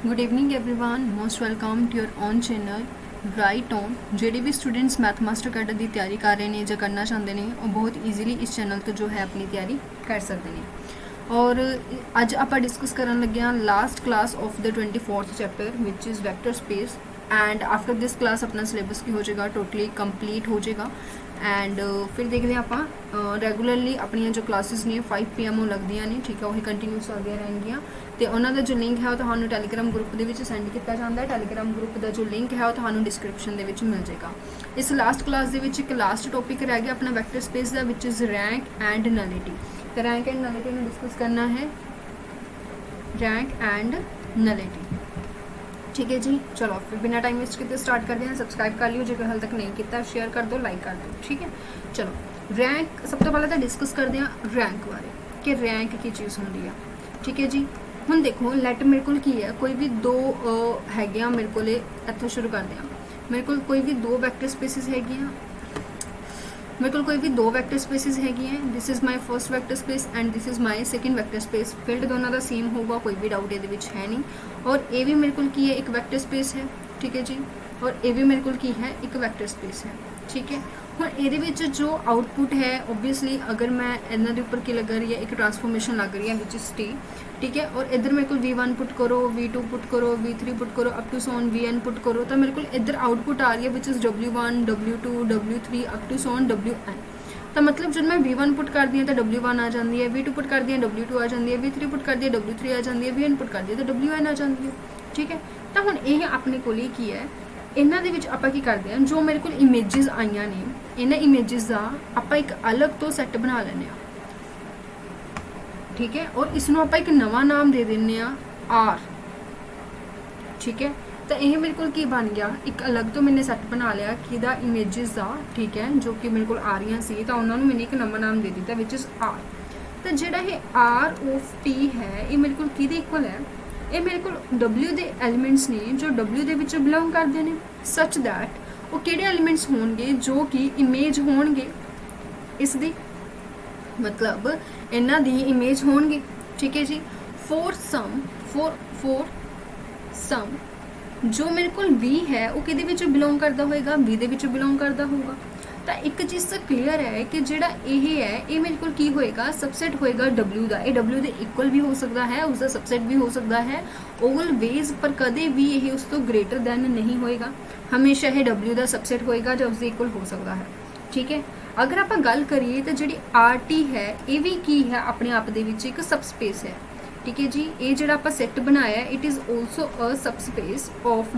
Good evening everyone, most welcome to your own channel right on. ਜਿਹੜੇ ਵੀ students math master cadre की तैयारी कर रहे हैं ਜਾਂ करना चाहते हैं वो बहुत ईजीली इस चैनल तो जो है अपनी तैयारी कर सकते हैं। और अज आप डिस्कस करन लगे हाँ last class of the 24th chapter which is vector space. And after this class अपना सिलेबस की हो जाएगा टोटली कंप्लीट हो जाएगा। एंड फिर देखते हैं आप रेगूलरली अपन जो क्लासेस ने 5 PM लगदियाँ ने, ठीक है, वही कंटिन्यू चलदियाँ रहनगियाँ। तो उन्होंने जो लिंक है वो तुहानू टैलीग्राम ग्रुप के सेंड किया जाता है। टैलीग्राम ग्रुप का जो लिंक है वो तुहानू डिस्क्रिप्शन के मिल जाएगा। इस लास्ट क्लास के एक लास्ट टॉपिक रह गया अपना वैक्टर स्पेस का which is rank and nullity. तो रैंक एंड नलिटी में डिस्कस करना है, रैंक एंड नलिटी, ठीक है जी। चलो फिर बिना टाइम वेस्ट किए स्टार्ट करते हैं। सब्सक्राइब कर लियो जो हाल तक नहीं किया, शेयर कर दो, लाइक कर दो, ठीक है। चलो रैंक सब तो पहले तो डिस्कस करते हैं रैंक बारे कि रैंक की चीज़ होंगी है, ठीक है जी। हुण देखो लैट मेरे को की है कोई भी दो है मेरे को इत्थों शुरू करते हैं। मेरे को कोई भी दो वैक्टर स्पेसिस है, मेरे को कोई भी दो वैक्टर स्पेसिस है। This is my first vector space and this is my second vector space. Field दोनों का सेम होगा, कोई भी डाउट ये है नहीं। और ये भी मेरे को की है एक वैक्टर स्पेस है, ठीक है जी। और ये भी मेरे को की है एक वैक्टर स्पेस है, ठीक है। हुण ये जो आउटपुट है ओबवियसली अगर मैं इन्हों के उपर की लग रही है एक ट्रांसफॉर्मेशन लग रही है विच इज़ टी, ठीक है। और इधर मेरे को V1 पुट करो, V2 पुट करो, V3 पुट करो, up to so on Vn put करो, तो मेरे को इधर आउटपुट आ रही है which is W1 W2 W3 up to so on Wn। तो मतलब जब मैं V1 पुट कर दी तो W1 आ जाती है, V2 पुट कर दी W2 आ जाती है, V3 पुट कर दी W3 आ जाती है, Vn पुट कर दी तो Wn आ जाती है, ठीक है। तो हुण ये अपने को की है इन्हां दे विच आपां की करते हैं जो मेरे को इमेजिज आईयां ने इन्हां इमेजिज का आपां एक अलग तो सैट बना लैंदे आ, ठीक है। और इसनों आपां एक नवा नाम दे दिंदे आ आर, ठीक है। तो यह मेरे को की बन गया एक अलग तो मैंने सैट बना लिया कि इमेजिज का, ठीक है, जो कि मेरे को आ रही सी तो उन्होंने मैंने एक नवा नाम दे दिता विच इज़ आर। तो जोड़ा ये आर ऑफ टी है ये मेरे को कि इक्वल है, ये मेरे को W के एलीमेंट्स ने जो W के विच बिलोंग करते हैं सच दैट वो किहड़े एलीमेंट्स होंगे जो कि इमेज होंगे इसकी, मतलब इन्हां दी इमेज होंगे, ठीक है जी। फोर सम जो मेरे को V है वो किहदे विच बिलोंग करता होएगा, V दे विच बिलोंग करता होगा। तो एक चीज़ तो क्लीयर है कि जोड़ा ये है ये मेरे को की होएगा सबसेट होएगा W का। ये W के इक्वल भी हो सकता है, उसका सबसेट भी हो सकता है ऑलवेज, पर कदे भी ये उस तो ग्रेटर दैन नहीं होएगा। हमेशा ये W का सबसेट होएगा जो उसके इक्वल हो सकता है, ठीक है। अगर आप गल करिए तो जी RT है ये भी की है अपने आप दे विच एक सबस्पेस है, ठीक है जी। ये जो आप सैट बनाया it is also a subspace of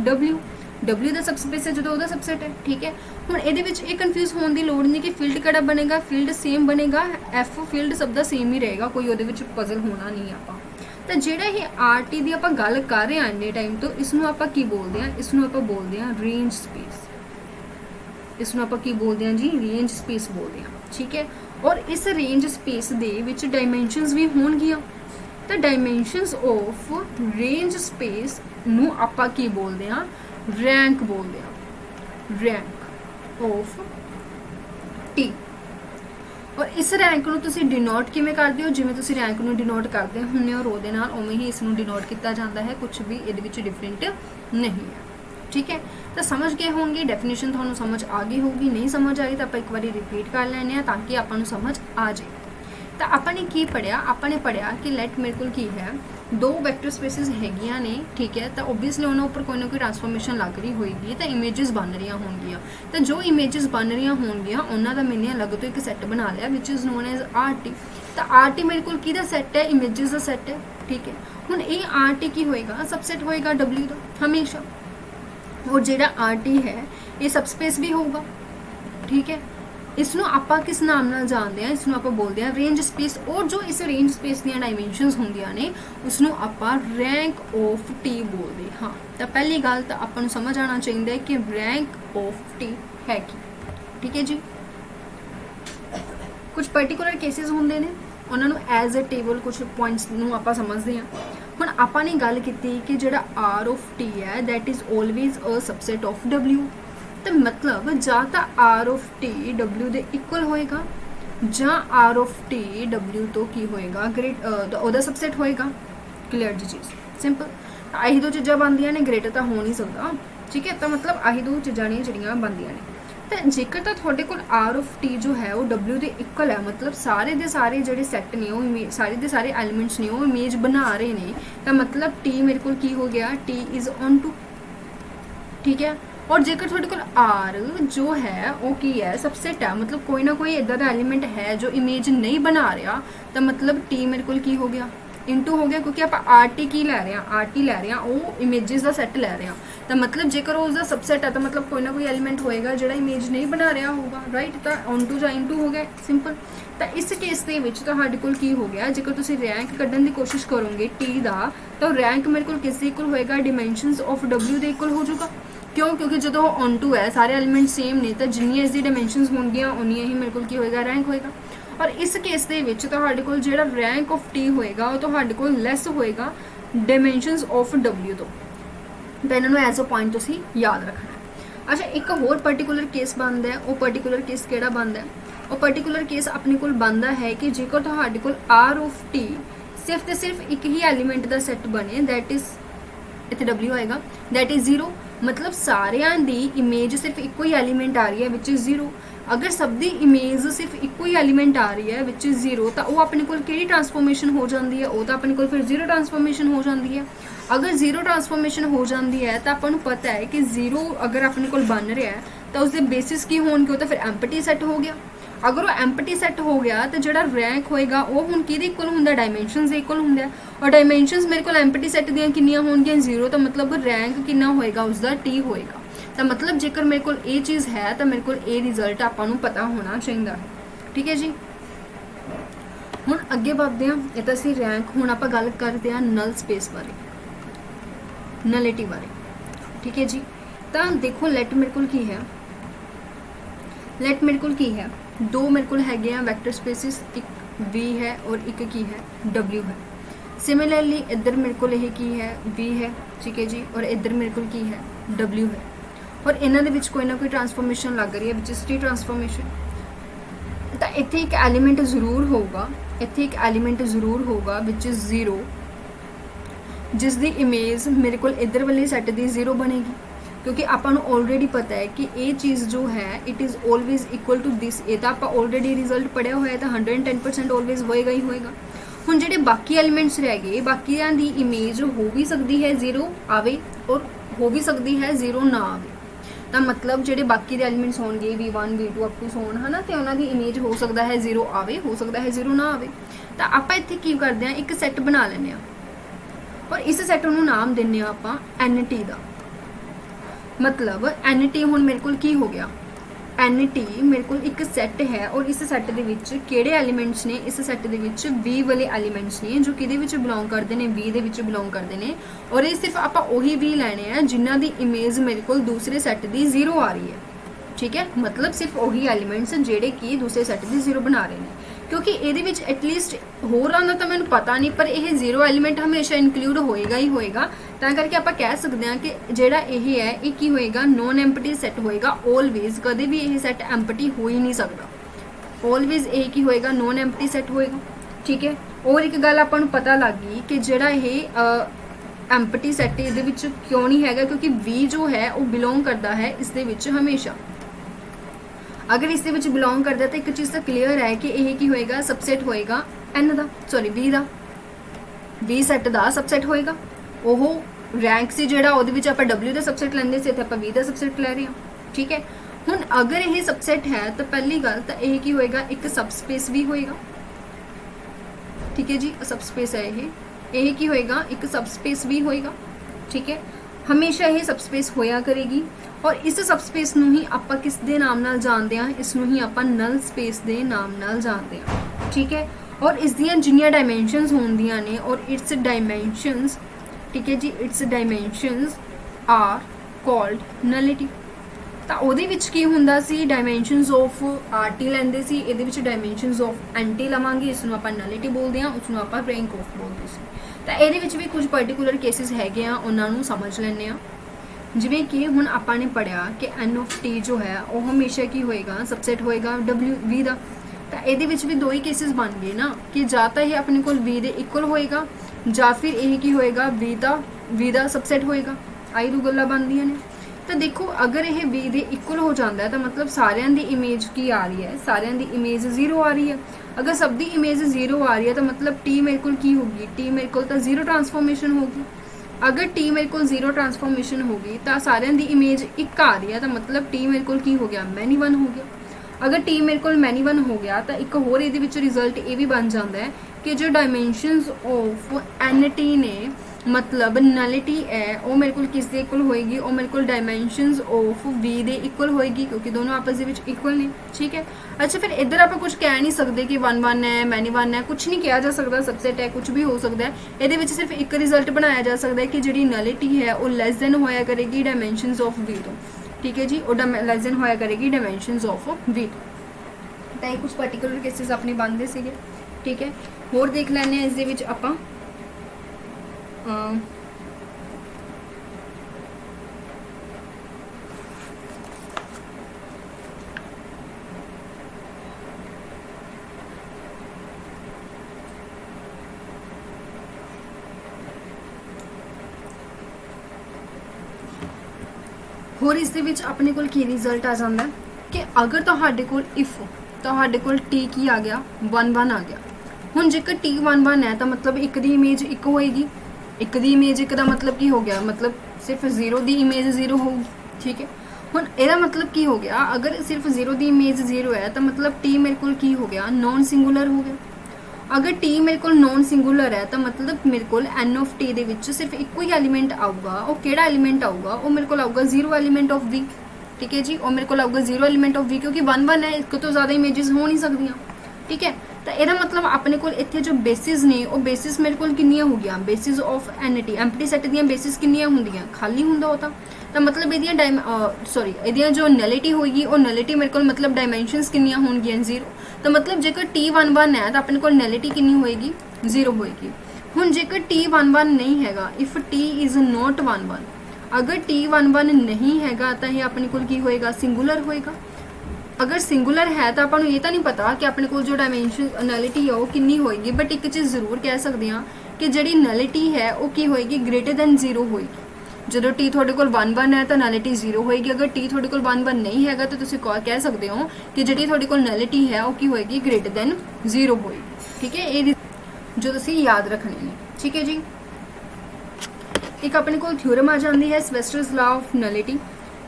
W का सबस्पेस है जो वह सबसेट है, ठीक है। हुण ये कन्फ्यूज होने की लड़ नहीं कि फील्ड कड़ा बनेगा, फील्ड सेम बनेगा, F फील्ड सब का सेम ही रहेगा, कोई वो पजल होना नहीं आप। तो जोड़ा ये RT की आप गल कर रहे हैं इन्ने टाइम तो इसनों आप की बोलते हैं, इसनों आप बोलते हैं रेंज स्पेस, इसनों आप की बोलते हैं जी रेंज स्पेस बोलते हैं, ठीक है। और इस रेंज स्पेस दे विच डायमेंशनस भी होणगियां। तो डायमेंशनस ऑफ रेंज स्पेस नूं आपां की बोलते हैं रैंक बोलते हैं, रैंक ऑफ टी। और इस रैंक को तुसीं डिनोट किवें करदे हो, जिवें तुसीं रैंक नूं डिनोट करदे हुंदे हो रो दे नाल उवें ही इसनूं डिनोट किया जाता है, कुछ भी इहदे विच डिफरेंट नहीं है, ठीक है। तो समझ गए होंगे, डेफिनेशन तुहानूं समझ आ गई होगी, नहीं समझ आई तो आप एक बार रिपीट कर लैंदे आ ताकि आपां नूं समझ आ जाए। तो आपने की पढ़िया, आपने पढ़िया कि लैट मेरे को की है दो वैक्टर स्पेसिस हैगियां ने, ठीक है। तो ओबवियसली उन्होंने उपर कोई ना कोई ट्रांसफॉर्मेशन लग रही होगी तो इमेजिज बन रही होंगियां। तो जो इमेजिज बन रही होंगियां उन्हों का मैंने अलग तो एक सैट बना लिया which is known as RT। तो RT मेरे को की सैट है, इमेजिज का सैट है, ठीक है। हुण ये RT की होएगा सबसेट होएगा W का हमेशा, और जोड़ा RT है ये सबस्पेस भी होगा, ठीक है। इसनों आपां किस नाम नाल जानते हैं, इसनों आपां बोलते हैं रेंज स्पेस। और जो इस रेंज स्पेस दी डायमेंशनस होंदियां ने उसनों आपां रैंक ऑफ टी बोलते हैं। हाँ, तो पहली गल तो आपां नूं समझ आना चाहिए कि रैंक ऑफ टी है की, ठीक है जी। कुछ पर्टिकुलर केसिस होंदे ने उन्होंने एज अ टेबल कुछ पॉइंट्स नूं आपां समझते हैं। हुण आपां ने गल कीती कि जिहड़ा R ऑफ टी है that is always a subset of W। तो मतलब जा तो R ऑफ टी W के इक्वल होएगा ਜਾਂ R ऑफ टी W तो की होएगा ग्रेट सबसेट होएगा। क्लियर जी चीज़ सिंपल। ਆਹੀ ਦੋ ਚੀਜ਼ਾਂ ਬਣਦੀਆਂ ਨੇ, ਗ੍ਰੇਟਰ ਤਾਂ ਹੋ ਨਹੀਂ ਸਕਦਾ। ਠੀਕ ਹੈ, ਤਾਂ ਮਤਲਬ ਆਹੀ ਦੋ ਚੀਜ਼ਾਂ ਨੇ ਜਿਹੜੀਆਂ ਬਣਦੀਆਂ ਨੇ। ਤਾਂ ਜੇਕਰ ਤਾਂ ਤੁਹਾਡੇ ਕੋਲ ਆਰ ਆਫ ਟੀ ਜੋ ਹੈ ਉਹ ਡਬਲਿਊ ਦੇ ਇਕੁਅਲ ਹੈ, ਮਤਲਬ ਸਾਰੇ ਦੇ ਸਾਰੇ ਜਿਹੜੇ ਸੈੱਟ ਨੇ ਉਹ ਸਾਰੇ ਦੇ ਸਾਰੇ ਐਲੀਮੈਂਟਸ ਨੇ ਉਹ ਇਮੇਜ ਬਣਾ ਰਹੇ ਨੇ, ਤਾਂ ਮਤਲਬ ਟੀ ਮੇਰੇ ਕੋਲ ਕੀ ਹੋ ਗਿਆ, ਟੀ ਇਜ਼ ਔਨ ਟੂ। ਠੀਕ ਹੈ, और जेकर थोड़े को आर जो है वो की है सबसेट है, मतलब कोई ना कोई इदा का एलीमेंट है जो इमेज नहीं बना रहा, तो मतलब टी मेरे को की हो गया इंटू हो गया, क्योंकि आप आर टी की लै रहे हैं, आर टी लै रहे हैं, वो इमेजिज का सैट लै रहे हैं। तो मतलब जेकर उसका सबसेट है तो मतलब कोई ना कोई एलीमेंट होएगा जो इमेज नहीं बना रहा होगा, राइट। तो ऑन टू या इंटू हो गया, सिंपल। तो इस केस के विच तुहाडे कोल की हो गया, जेकर तुसीं रैंक कड्ढण की कोशिश करोगे टी का, तो रैंक मेरे को किस इक्वल होएगा, डिमेंशनस ऑफ डब्ल्यू के इक्वल हो जाऊगा। क्यों, क्योंकि जो ऑन टू है सारे एलीमेंट सेम ने, तो जिन्नी इसकी डायमेंशनस होंगे उन्नी ही मेरे को की होएगा, रैंक होएगा। और इस केस के विच तुहाडे कोल जिहड़ा रैंक ऑफ टी होएगा वो तुहाडे कोल लैस होएगा डायमेंशनस ऑफ डब्ल्यू तो इन्होंने एज अ पॉइंट तुसीं याद रखना है। अच्छा, एक होर पर्टिकुलर केस बनता है, वो पर्टिकुलर केस किहड़ा बनता है, वो पर्टिकुलर केस अपने कोल बनता है कि जेकर तुहाडे कोल आर ऑफ टी सिर्फ तो सिर्फ एक ही एलीमेंट का सैट बने, दैट इज इत्थे डब्ल्यू आएगा, दैट इज जीरो, मतलब सारियां दी इमेज सिर्फ एको ही एलीमेंट आ रही है विच इज जीरो। अगर सब दी इमेज सिर्फ एको ही एलीमेंट आ रही है विच इज जीरो, तो वो अपने कोल किहड़ी ट्रांसफॉर्मेशन हो जाती है, वो तो अपने कोल फिर जीरो ट्रांसफॉर्मेशन हो जाती है। अगर जीरो ट्रांसफॉर्मेशन हो जाती है तो आपको पता है कि जीरो अगर अपने कोल बन रहा है तो उसके बेसिस की होणगे, तो फिर एम्पटी सैट हो गया। अगर वो एम्पटी सैट हो गया तो जो रैंक होएगा वो हुण किहदे इक्वल हुंदा, डायमेंशनस दे इक्वल हुंदा है। और डायमेंशनस मेरे को एम्पटी सैट दियां किन्नियां होणगियां, जीरो, तो मतलब रैंक कितना होएगा उसका, टी होएगा। तो मतलब जेकर मेरे को ये चीज़ है तो मेरे को ये रिजल्ट आपां नूं पता होना चाहिए। ठीक है जी, हुण अगे बढ़ते हैं। ये तो असीं रैंक, हुण आपां गल करते हैं नल स्पेस बारे, नलिटी बारे। ठीक है जी, तो देखो लेट मेरे को की है, लेट मेरे को की है, दो मेरे को हैगे हैं वैक्टर स्पेसिस, एक वी है और एक की है डब्ल्यू है। सिमिलरली इधर मेरे को यह की है वी है, ठीक है जी, और इधर मेरे को की है डब्ल्यू है, और इन्हों के कोई ना कोई ट्रांसफॉर्मेशन लग रही है विच इज टी ट्रांसफॉर्मेशन। तो इत्थे एक एलीमेंट जरूर होगा, इत्थे एक एलीमेंट जरूर होगा विच इज जीरो, जिस दी इमेज मेरे को इधर वाले सैट दी जीरो बनेगी, क्योंकि आपां नूं ऑलरेडी पता है कि ये चीज़ जो है it is always equal to this. ये तो आप ऑलरेडी रिजल्ट पढ़िया होया, तो 110% ऑलवेज होएगा ही होएगा। हुण जिहड़े बाकी एलीमेंट्स रह गए, बाकियां दी इमेज हो भी सकती है जीरो आवे और हो भी सकती है जीरो ना आवे। तो मतलब जिहड़े बाकी दे एलीमेंट्स होणगे V1 V2 अप टू सोन है ना, तो उन्हां दी इमेज हो सकता है जीरो आवे, हो सकता है जीरो ना आवे। तो आपां इत्थे की करदे हां, एक सैट बना लैंदे हां और इस सैट नूं नाम दिंदे हां आपां NT दा। मतलब NT हुण मेरे को की हो गया, NT मेरे को एक सैट है और इस सैट दे विच किहड़े एलीमेंट्स ने, इस सैट दे विच V वाले एलीमेंट्स ने जो किहदे विच बिलोंग करते हैं, V दे विच बिलोंग करते हैं। और ये सिर्फ आपां ओही V लैणे हैं जिन्हां दी इमेज मेरे को दूसरे सैट दी जीरो आ रही है। ठीक है, मतलब सिर्फ वही एलीमेंट्स जिहड़े कि दूसरे सैट दी जीरो बना रहे हैं, क्योंकि ये एटलीस्ट होरां दा तां मैनूं पता नहीं, पर यह जीरो एलीमेंट हमेशा इनकलूड होएगा ही होएगा। तां करके आपां कह सकते हैं कि जिहड़ा यह है ये की होएगा, नॉन एम्पटी सैट होएगा ऑलवेज, कदे भी यह सैट एम्पटी हो ही नहीं सकता, ऑलवेज यह की होएगा, नॉन एम्पटी सैट होएगा। ठीक है, और एक गल आपां नूं पता लग गई कि जिहड़ा यह एम्पटी सैट इहदे विच क्यों नहीं हैगा, क्योंकि V जो है वो बिलोंग करता है इस दे विच हमेशा। अगर इस बिलोंग करता है तो एक चीज़ तो क्लीयर है कि यह की होएगा, सबसेट होएगा N का, सॉरी V का, V सैट का सबसेट होएगा। ओह रैंक से जोड़ा वो W का सबसेट लेंदे सी, इत्थे आपां V का सबसेट लै रहे हैं। ठीक है, हुण अगर यह सबसेट है तो पहली गल तो यह की होएगा, एक सबस्पेस भी होएगा। ठीक है जी, सबस्पेस है यह की होएगा, एक सबस्पेस भी होएगा। ठीक है, हमेशा ये सबस्पेस होया करेगी और इस सबस्पेस नूं ही आपां किस दे नाम नाल जानते हैं, इसनूं ही आपां नल स्पेस दे नाम नाल जानते हैं। ठीक है, और इस दियां जिन्नियां डायमेंशनस होंदियां ने और इट्स डायमेंशनस, ठीक है जी, its dimensions are called nullity. तो ਉਹਦੇ ਵਿੱਚ ਕੀ ਹੁੰਦਾ ਸੀ, डायमेंशनस ऑफ RT ਲੈਂਦੇ ਸੀ, ਇਹਦੇ ਵਿੱਚ डायमेंशनस ऑफ NT ਲਵਾਂਗੇ, ਇਸ ਨੂੰ ਆਪਾਂ ਨਲਿਟੀ ਬੋਲਦੇ ਹਾਂ, ਉਸ ਨੂੰ ਆਪਾਂ ਰੈਂਕ ਆਫ ਬੋਲਦੇ ਸੀ। ਤਾਂ ਇਹਦੇ ਵਿੱਚ ਵੀ ਕੁਝ ਪਾਰਟਿਕੂਲਰ ਕੇਸਿਸ ਹੈਗੇ ਆ, ਉਹਨਾਂ ਨੂੰ ਸਮਝ ਲੈਂਦੇ ਆ। ਜਿਵੇਂ ਕਿ ਹੁਣ ਆਪਾਂ ਨੇ ਪੜਿਆ ਕਿ N of T ਜੋ ਹੈ ਉਹ ਹਮੇਸ਼ਾ ਕੀ ਹੋਏਗਾ, सबसेट ਹੋਏਗਾ V ਦਾ। ਤਾਂ ਇਹਦੇ ਵਿੱਚ ਵੀ ਦੋ ਹੀ ਕੇਸਿਸ ਬਣ ਗਏ ਨਾ, ਕਿ ਜਾਂ ਤਾਂ ਇਹ ਆਪਣੇ ਕੋਲ V ਦੇ ਇਕੁਅਲ ਹੋਏਗਾ ਜਾਂ ਫਿਰ ਇਹ ਕੀ ਹੋਏਗਾ v ਦਾ सबसेट ਹੋਏਗਾ। ਆਈ ਦੋ ਗੱਲਾਂ ਬਣਦੀਆਂ ਨੇ। ਤਾਂ ਦੇਖੋ ਅਗਰ ਇਹ v ਦੇ ਇਕੁਅਲ ਹੋ ਜਾਂਦਾ ਹੈ ਤਾਂ ਮਤਲਬ ਸਾਰਿਆਂ ਦੀ ਇਮੇਜ ਕੀ ਆ ਰਹੀ ਹੈ, ਸਾਰਿਆਂ ਦੀ ਇਮੇਜ 0 ਆ ਰਹੀ ਹੈ। अगर सब दी इमेज 0 आ रही है तो मतलब टी मेरे को की होगी, टी मेरे को तो 0 ट्रांसफॉर्मेशन होगी। अगर टी मेरे को 0 ट्रांसफॉर्मेशन होगी तो सारे दी इमेज 1 आ रही है तो मतलब टी मेरे को की हो गया, मैनी 1 हो गया। अगर टी मेरे को मैनी 1 हो गया तो एक होर ये रिजल्ट ये भी बन जाता है कि जो डायमेंशनस ऑफ एन टी ने मतलब नलिटी है वो मेरे को किस दे इक्वल होएगी, वो मेरे को डायमेंशनस ऑफ वी दे इक्वल होएगी क्योंकि दोनों आपस में इक्वल ने। ठीक है, अच्छा फिर इधर आप कुछ कह नहीं सकते कि 1 1 है, मैनी 1 है, कुछ नहीं कहा जा सकता, सबसेट है, कुछ भी हो सकता है। ये सिर्फ एक रिजल्ट बनाया जा सकता है कि जी नलिटी है वो लैस दैन होया करेगी डायमेंशनस ऑफ वी तो। ठीक है जी, वो लैस दैन होया करेगी डायमेंशनस ऑफ वी तो। ये कुछ पर्टिकुलर केसेस अपने बनते सीगे। ठीक है, होर देख लैने इस दे विच आपां होर इस दे विच अपने कोल की रिजल्ट आ जाता है कि अगर तुहाडे कोल इफ तुहाडे कोल टी की आ गया 1 1 आ गया। हुण जेकर टी 1 1 है तो मतलब एक दी इमेज एक होएगी, एक दी इमेज एक दा मतलब की हो गया, मतलब सिर्फ 0 दी इमेज 0 होगी। ठीक है, हुण एदा मतलब की हो गया, अगर सिर्फ 0 दी इमेज 0 है तो मतलब टी मेरे कोल की हो गया, नॉन सिंगुलर हो गया। अगर टी मेरे को नॉन सिंगुलर है तो मतलब मेरे को एन ऑफ टी दे विच सिर्फ एक ही एलीमेंट आऊगा। वो केड़ा एलीमेंट आऊगा, वो मेरे को आऊगा 0 एलीमेंट ऑफ वी। ठीक है जी, वो मेरे को आऊगा 0 एलीमेंट ऑफ वी क्योंकि 1 1 है, एक तो ज़्यादा इमेजेस हो नहीं सकदियां। ठीक है, तो यदा मतलब अपने को इत्थे जो बेसिस ने वो बेसिस मेरे को किन्नियां हो गया, बेसिस ऑफ एन टी एम्प्टी सैट दियां बेसिस किन्नियां हुंदियां, खाली हुंदा होता तो मतलब इहदियां जो नलिटी होगी वो नलिटी मेरे को मतलब डायमेंशनस किन्नियां होणगियां 0। तो मतलब जेकर टी 1 1 है तो अपने को नलिटी किन्नी होएगी, 0 होएगी। हुण जेकर टी 1 1 नहीं हैगा, इफ टी इज़ नॉट 1 1, अगर टी 1 1 नहीं हैगा तो यह अपने को की होएगा, सिंगुलर होएगा। अगर सिंगुलर है तो आपको ये तो नहीं पता कि अपने को जो डायमेंशन नलिटी है वो किन्नी होएगी, बट एक चीज़ जरूर कह सकते हैं कि जी नलिटी है वो की होएगी ग्रेटर दैन 0 होएगी। जो टी थोड़े को 1 1 है तो नलिटी 0 होएगी, अगर टी थोड़े को 1 1 नहीं है तो तुम कह सकते हो कि जी थोड़े को नलिटी है वो की होएगी ग्रेटर दैन 0 होएगी। ठीक है, ये जो तुम याद रखने ने। ठीक है जी, एक अपने को थ्योरम आ जाती है स्वेस्टर्स लॉ ऑफ नलिटी,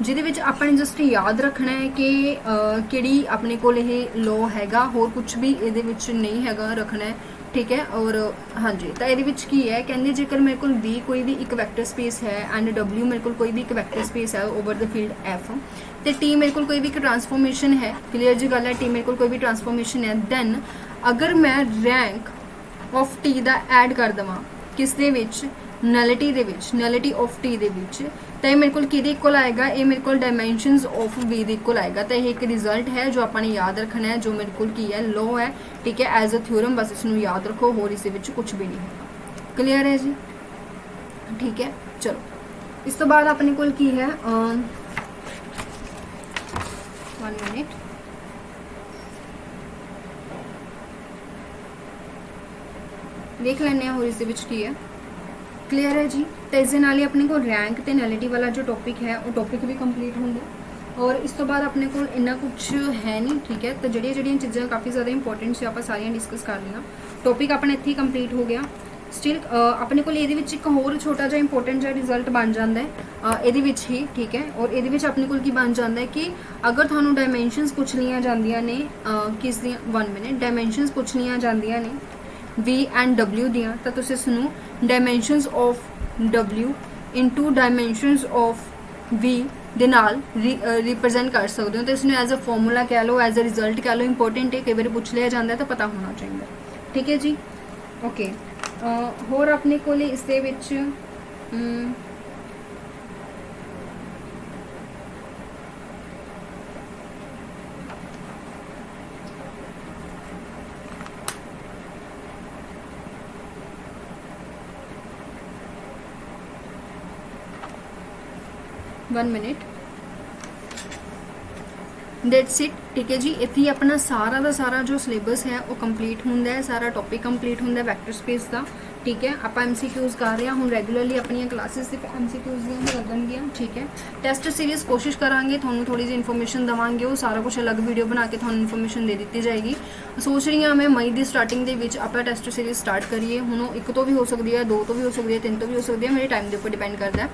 जिहदे विच आपने जस्ट याद रखना है कि किहड़ी अपने को लॉ हैगा, होर कुछ भी इहदे विच नहीं हैगा रखना है। ठीक है, और हाँ जी, तो ये की है कहते जेकर मेरे को वी कोई भी एक वैक्टर स्पेस है एंड डब्ल्यू मेरे को कोई भी एक वैक्टर स्पेस है ओवर द फील्ड एफ, तो टी मेरे को कोई भी एक ट्रांसफॉर्मेशन है, क्लीयर जी गल है, टी मेरे को कोई भी ट्रांसफॉर्मेशन है, दैन अगर मैं रैंक ऑफ टी दा ऐड कर देवां किस दे विच, नलिटी दे विच, नलिटी ऑफ टी दे विच, तो ये मेरे को किहदे इक्वल आएगा, ये मेरे को डायमेंशनस ऑफ वी दे इक्वल आएगा। तो यह एक रिजल्ट है जो आपने याद रखना है, जो मेरे को की है लॉ है। ठीक है, एज अ थ्योरम बस इसनू याद रखो, होर इस विच कुछ भी नहीं होगा। क्लीयर है जी? ठीक है, चलो इस तो बाद अपने को की है 1 मिनट, देख लेने होर इस विच की है। क्लीयर है जी? तो इस अपने को रैंक तो नलिटी वाला जो टॉपिक है वो टॉपिक भी कंप्लीट होंगे और इस तो बाद अपने को इन्ना कुछ है नहीं। ठीक है, तो जड़ियाँ चीज़ां काफ़ी ज़्यादा इंपॉर्टेंट से आप सारियां डिस्कस कर लेना। टॉपिक अपना इत्थे कंप्लीट हो गया। स्टिल अपने को एक होर छोटा जिहा इंपॉर्टेंट जिहा रिजल्ट बन जाता है ये ही। ठीक है, और ये अपने को बन जाता है कि अगर थानू डायमेंशनस पूछ लिया जांदियां ने किस दी 1 मिनट डायमेंशनस पूछ लिया जांदियां ने वी एंड डब्ल्यू दियां, तो तुसीं इसनू dimensions of W into dimensions of V दे नाल रिप्रजेंट कर सकते हो। तो इसनू एज अ फॉर्मूला कह लो, एज अ रिजल्ट कह लो, इंपॉर्टेंट है, कई बार पूछ लिया जाता है तो पता होना चाहिए। ठीक है जी, ओके। होर अपने को इस दे विच 1 मिनट, डेट्स इट। ठीक है जी, इत्थे अपना सारा का सारा जो सिलेबस है वो कंप्लीट होंदा है, सारा टॉपिक कंप्लीट होंदा है वैक्टर स्पेस का। ठीक है। आप MCQs कर रहे हैं ਹੁਣ ਰੈਗੂਲਰਲੀ ਆਪਣੀਆਂ ਕਲਾਸਿਸ ਸਿਰਫ MCQs ਦੀਆਂ ਹੀ ਲੱਗਣਗੀਆਂ, ਠੀਕ ਹੈ। ਟੈਸਟ ਸੀਰੀਜ਼ ਕੋਸ਼ਿਸ਼ ਕਰਾਂਗੇ ਤੁਹਾਨੂੰ ਥੋੜੀ ਜਿਹੀ ਇਨਫੋਰਮੇਸ਼ਨ ਦਵਾਂਗੇ, ਉਹ ਸਾਰਾ ਕੁਝ ਅਲੱਗ ਵੀਡੀਓ ਬਣਾ ਕੇ ਤੁਹਾਨੂੰ ਇਨਫੋਰਮੇਸ਼ਨ ਦੇ ਦਿੱਤੀ ਜਾਏਗੀ। ਸੋਚ ਰਹੀ ਹਾਂ ਮੈਂ ਮਈ ਦੀ ਸਟਾਰਟਿੰਗ ਦੇ ਵਿੱਚ ਆਪਾਂ ਟੈਸਟ ਸੀਰੀਜ਼ ਸਟਾਰਟ ਕਰੀਏ। ਹੁਣ ਉਹ 1 ਤੋਂ ਵੀ ਹੋ ਸਕਦੀ ਹੈ, 2 ਤੋਂ ਵੀ ਹੋ ਸਕਦੀ ਹੈ, 3 ਤੋਂ ਵੀ ਹੋ ਸਕਦੀ ਹੈ, ਮੇਰੇ ਟਾਈਮ ਦੇ ਉੱਪਰ ਡਿਪੈਂਡ ਕਰਦਾ ਹੈ।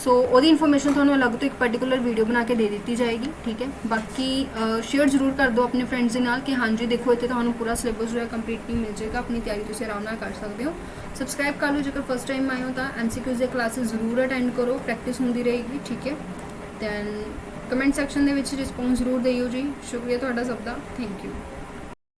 ਸੋ ਉਹਦੀ ਇਨਫੋਰਮੇਸ਼ਨ ਤੁਹਾਨੂੰ ਅਲੱਗ ਤੋਂ ਇੱਕ ਪਾਰਟਿਕੂਲਰ ਵੀਡੀਓ ਬਣਾ ਕੇ ਦੇ ਦਿੱਤੀ ਜਾਏਗੀ, ਠੀਕ ਹੈ। ਬਾਕੀ ਸ਼ੇਅਰ ਜ਼ਰੂਰ ਕਰ ਦਿਓ ਆਪਣੇ ਫਰੈਂਡਸ ਦੇ ਨਾਲ ਕਿ ਹਾਂਜੀ ਦੇਖੋ ਇੱਥੇ ਤੁਹਾਨੂੰ ਪੂਰਾ ਸਿਲੇਬਸ ਜੋ ਹੈ ਕੰਪਲੀਟਲੀ ਮਿਲ ਜਾਏਗਾ, ਆਪਣੀ ਤਿਆਰੀ ਤੁਸੀਂ ਆਰਾਮ ਨਾਲ ਕਰ ਸਕਦੇ ਹੋ। ਸਬਸਕ੍ਰਾਈਬ ਕਰ ਲਓ ਜੇਕਰ ਫਸਟ ਟਾਈਮ ਆਏ ਹੋ ਤਾਂ। MCQs ਦੇ ਕਲਾਸਿਸ ਜ਼ਰੂਰ ਅਟੈਂਡ ਕਰੋ, ਪ੍ਰੈਕਟਿਸ ਹੁੰਦੀ ਰਹੇਗੀ, ਠੀਕ ਹੈ। ਦੈਨ ਕਮੈਂਟ ਸੈਕਸ਼ਨ ਦੇ ਵਿੱਚ ਰਿਸਪੌਂਸ ਜ਼ਰੂਰ ਦਿਓ ਜੀ। ਸ਼ੁਕਰੀਆ ਤੁਹਾਡਾ ਸਭ ਦਾ, ਥੈਂਕ ਯੂ।